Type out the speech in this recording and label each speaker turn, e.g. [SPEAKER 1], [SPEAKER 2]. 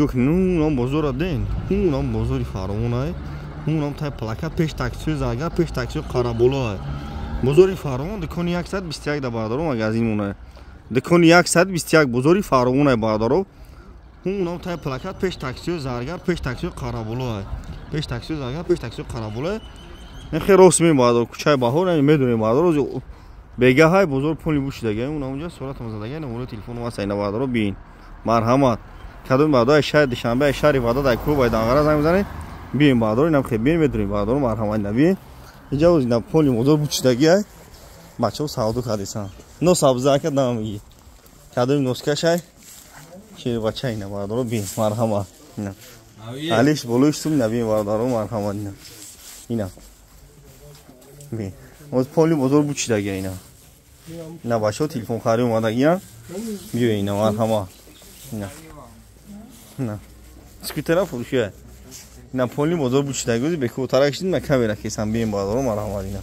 [SPEAKER 1] اونم بزرگ دین اونم بزرگی فرمونه اونم تای پلاکت پیش تاکسی زاگر پیش تاکسی قرابوله بزرگی فرمون دکانی 121 دبادرو مغازینونه دکانی 121 بزرگی فرمونه بادرو اونم تای پلاکت پیش تاکسی زاگر پیش تاکسی قرابوله پیش تاکسی زاگر پیش تاکسی قرابوله خیلی رسمی بادرو کوچه باهور میدونیم بادرو بگه های بزرگ پولی بوشیدگی اونم اونجا صورت مزدگی نمونه تلفن واسه اینا بادرو بین مرحمت کدوم بعدا شهر دوشنبه شهر بعدا در کلوب های دانگرا زنگ بزنید بیاین بادر اینم خیلی بیاین میدونید بادر مرحمت نبی اینجا اینا پولی مدور بوچیدگی های بچه‌ها سعودو کردیسن نو سبزه که نمیگی کدوم نسکش های که بچه اینا بادر بیاین مرحمت اینا علیش بلوش سوم نبی بادر مرحمت اینا بیاین از پولی مدور بوچیدگی اینا اینا بچه‌ها تلفن خری اومدگی بیاین اینا مرحمت اینا نه اسکوتر فروشیه نه پولی مدور بوچیدگی به کوتاه کشیدن مکه میره که سم بیم بادرو مرحمت اینا